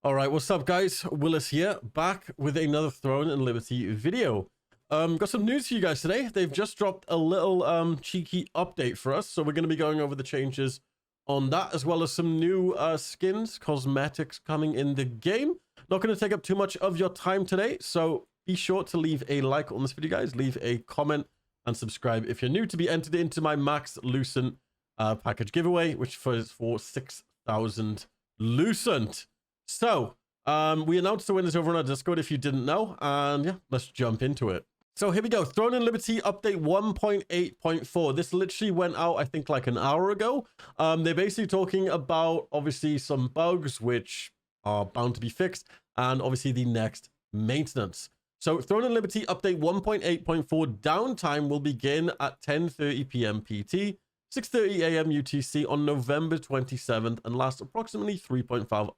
All right, what's up, guys? Willis here, back with another Throne and Liberty video. Got some news for you guys today. They've just dropped a little cheeky update for us, so we're going to be going over the changes on that, as well as some new skins, cosmetics coming in the game. Not going to take up too much of your time today, so be sure to leave a like on this video, guys. Leave a comment and subscribe if you're new to be entered into my Max Lucent package giveaway, which is for 6,000 Lucent. So, we announced the winners over on our Discord if you didn't know, and yeah, let's jump into it. So here we go, Throne and Liberty update 1.8.4. This literally went out, I think, like an hour ago. They're basically talking about, obviously, some bugs which are bound to be fixed, and obviously the next maintenance. So Throne and Liberty update 1.8.4 downtime will begin at 10:30 p.m. PT, 6:30 a.m. UTC on November 27th, and last approximately 3.5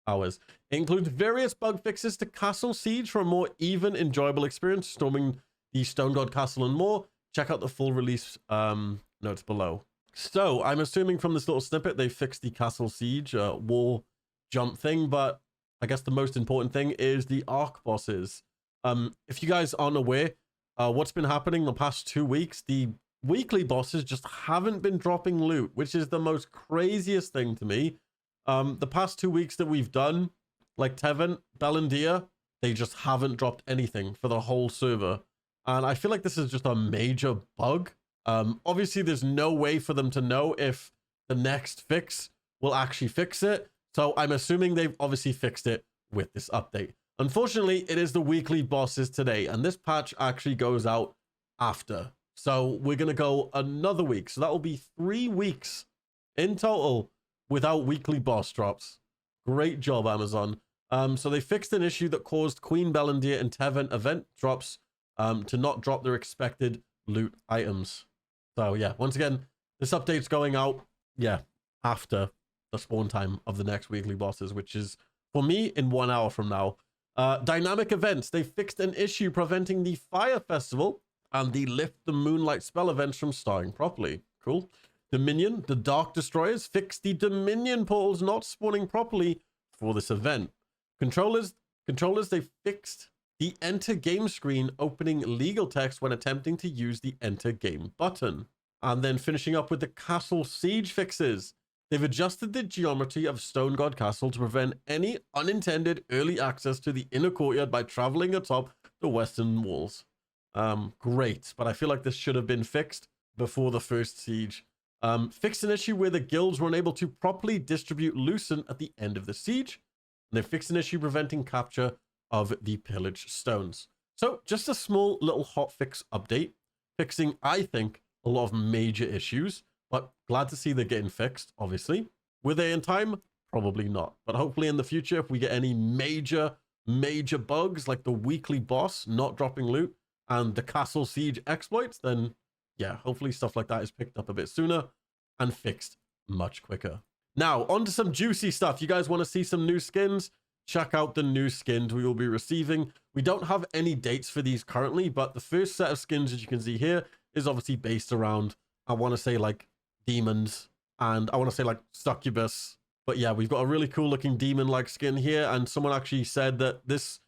hours. It includes various bug fixes to Castle Siege for a more even, enjoyable experience, storming the Stone God Castle and more. Check out the full release notes below. So I'm assuming from this little snippet they fixed the Castle Siege wall jump thing, but I guess the most important thing is the arc bosses. If you guys aren't aware, what's been happening the past 2 weeks, the weekly bosses just haven't been dropping loot, which is the most craziest thing to me. The past 2 weeks that we've done, like Tevin, Bellandia, they just haven't dropped anything for the whole server. And I feel like this is just a major bug. Obviously, there's no way for them to know if the next fix will actually fix it. So I'm assuming they've obviously fixed it with this update. Unfortunately, it is the weekly bosses today, and this patch actually goes out after. So we're going to go another week. So that will be 3 weeks in total without weekly boss drops. Great job, Amazon. So they fixed an issue that caused Queen Bellandia and Tevin event drops to not drop their expected loot items. So yeah, once again, this update's going out, yeah, after the spawn time of the next weekly bosses, which is, for me, in 1 hour from now. Dynamic events. They fixed an issue preventing the Fire Festival and the Lift the Moonlight spell events from starting properly. Cool. Dominion, the Dark Destroyers, fixed the Dominion portals not spawning properly for this event. Controllers, they fixed the Enter Game screen opening legal text when attempting to use the Enter Game button. And then finishing up with the Castle Siege fixes. They've adjusted the geometry of Stone God Castle to prevent any unintended early access to the inner courtyard by traveling atop the western walls. Great, but I feel like this should have been fixed before the first siege. Fixed an issue where the guilds were unable to properly distribute Lucent at the end of the siege. And they fixed an issue preventing capture of the pillage stones. So just a small little hotfix update, fixing, I think, a lot of major issues, but glad to see they're getting fixed, obviously. Were they in time? Probably not. But hopefully in the future, if we get any major bugs, like the weekly boss not dropping loot and the Castle Siege exploits, then yeah, hopefully stuff like that is picked up a bit sooner and fixed much quicker. Now, on to some juicy stuff. You guys want to see some new skins? Check out the new skins we will be receiving. We don't have any dates for these currently, but the first set of skins, as you can see here, is obviously based around, I want to say, like, demons, and I want to say, like, succubus. But yeah, we've got a really cool looking demon-like skin here, and someone actually said that this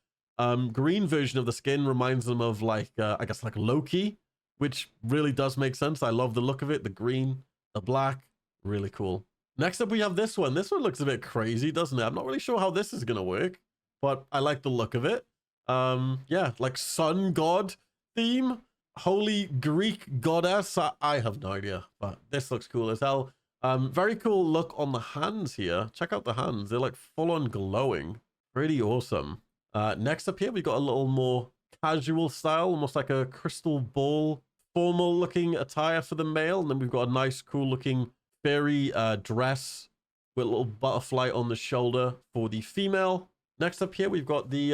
green version of the skin reminds them of, like, I guess, like Loki, which really does make sense. I love the look of it. The green, the black, really cool. Next up, we have this one. This one looks a bit crazy, doesn't it? I'm not really sure how this is going to work, but I like the look of it. Yeah, like sun god theme, holy Greek goddess. I have no idea, but this looks cool as hell. Very cool look on the hands here. Check out the hands. They're like full on glowing. Pretty awesome. Next up here, we got a little more casual style, almost like a crystal ball formal looking attire for the male. And then we've got a nice cool looking fairy dress with a little butterfly on the shoulder for the female. Next up here, we've got the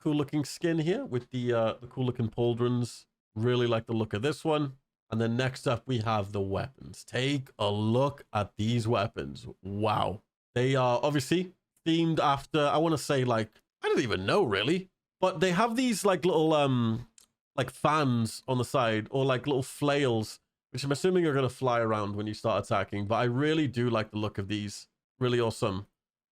cool looking skin here with the cool looking pauldrons. Really like the look of this one. And then next up, we have the weapons. Take a look at these weapons. Wow. They are obviously themed after, I want to say, like, I don't even know really, but they have these like little like fans on the side, or like little flails, which I'm assuming are going to fly around when you start attacking. But I really do like the look of these. Really awesome.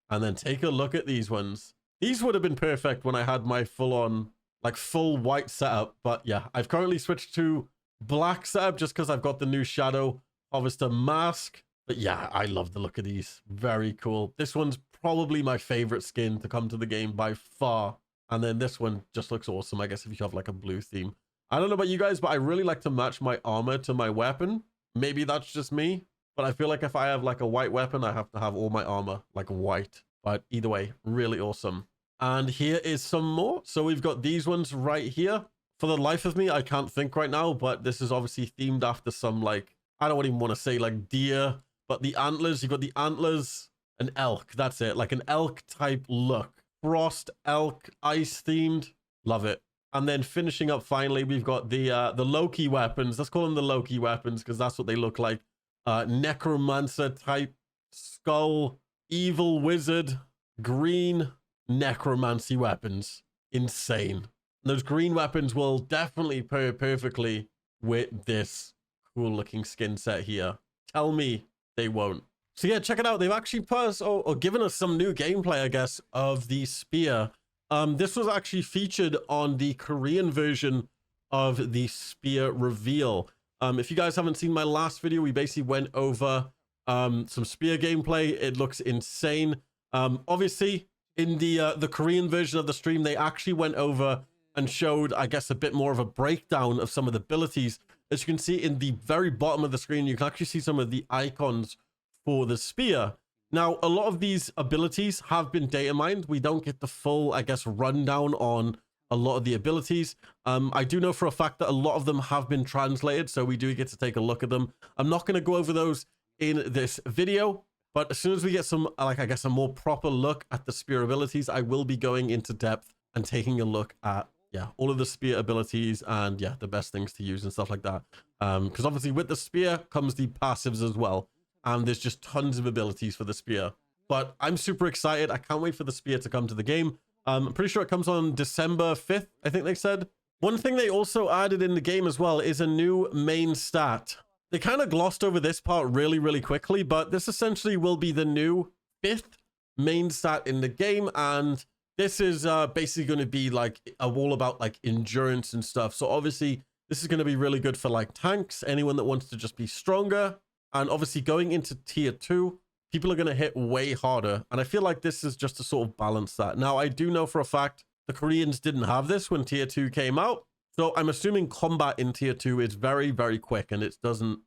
And then take a look at these ones. These would have been perfect when I had my full-on, like full white setup. But yeah, I've currently switched to black setup just because I've got the new Shadow Harvester mask. But yeah, I love the look of these. Very cool. This one's probably my favorite skin to come to the game by far. And then this one just looks awesome, I guess, if you have like a blue theme. I don't know about you guys, but I really like to match my armor to my weapon. Maybe that's just me. But I feel like if I have like a white weapon, I have to have all my armor like white. But either way, really awesome. And here is some more. So we've got these ones right here. For the life of me, I can't think right now, but this is obviously themed after some like, I don't even want to say like deer, but the antlers, you've got the antlers, an elk. That's it. Like an elk type look. Frost elk, ice themed. Love it. And then finishing up finally, we've got the Loki weapons. Let's call them the Loki weapons because that's what they look like. Necromancer type skull, evil wizard, green necromancy weapons. Insane. Those green weapons will definitely pair perfectly with this cool looking skin set here. Tell me they won't. So yeah, check it out. They've actually put us or given us some new gameplay, I guess, of the spear. This was actually featured on the Korean version of the spear reveal. If you guys haven't seen my last video, we basically went over some spear gameplay. It looks insane. Obviously, in the Korean version of the stream, they actually went over and showed, I guess, a bit more of a breakdown of some of the abilities. As you can see in the very bottom of the screen, you can actually see some of the icons for the spear. Now, a lot of these abilities have been data mined. We don't get the full, I guess, rundown on a lot of the abilities. I do know for a fact that a lot of them have been translated, so we do get to take a look at them. I'm not going to go over those in this video, but as soon as we get some, like, I guess, a more proper look at the spear abilities, I will be going into depth and taking a look at, yeah, all of the spear abilities and, yeah, the best things to use and stuff like that. Because obviously with the spear comes the passives as well. And there's just tons of abilities for the spear. But I'm super excited. I can't wait for the spear to come to the game. I'm pretty sure it comes on December 5th, I think they said. One thing they also added in the game as well is a new main stat. They kind of glossed over this part really, really quickly, but this essentially will be the new 5th main stat in the game. And this is basically going to be like all about like endurance and stuff. So obviously this is going to be really good for like tanks, anyone that wants to just be stronger. And obviously going into tier 2, people are going to hit way harder. And I feel like this is just to sort of balance that. Now, I do know for a fact the Koreans didn't have this when tier 2 came out. So I'm assuming combat in tier 2 is very, very quick and it doesn't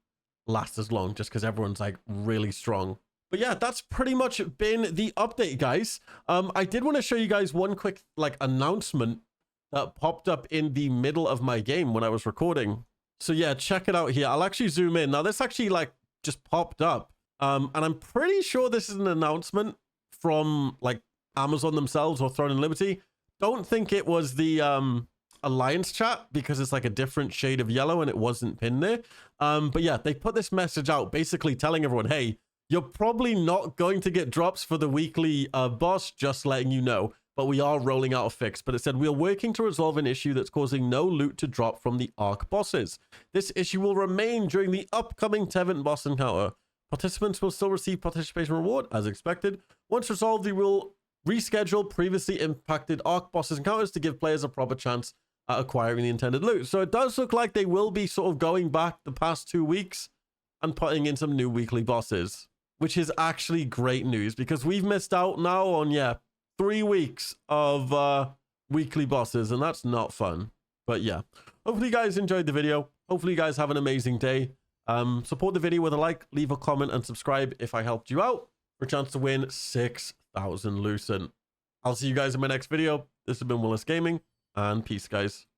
last as long just because everyone's like really strong. But yeah, that's pretty much been the update, guys. I did want to show you guys one quick like announcement that popped up in the middle of my game when I was recording. So yeah, check it out here. I'll actually zoom in. Now this actually like just popped up. And I'm pretty sure this is an announcement from like Amazon themselves or Throne and Liberty. Don't think it was the Alliance chat because it's like a different shade of yellow and it wasn't pinned there. But yeah, they put this message out basically telling everyone, hey, you're probably not going to get drops for the weekly boss, just letting you know. But we are rolling out a fix. But it said, we're working to resolve an issue that's causing no loot to drop from the Arc bosses. This issue will remain during the upcoming Tevent boss encounter. Participants will still receive participation reward, as expected. Once resolved, we will reschedule previously impacted Arc bosses encounters to give players a proper chance at acquiring the intended loot. So it does look like they will be sort of going back the past 2 weeks and putting in some new weekly bosses, which is actually great news because we've missed out now on, yeah, 3 weeks of weekly bosses, and that's not fun. But yeah, hopefully you guys enjoyed the video. Hopefully you guys have an amazing day. Support the video with a like, leave a comment, and subscribe if I helped you out for a chance to win 6,000 Lucent. I'll see you guys in my next video. This has been Willis Gaming, and peace, guys.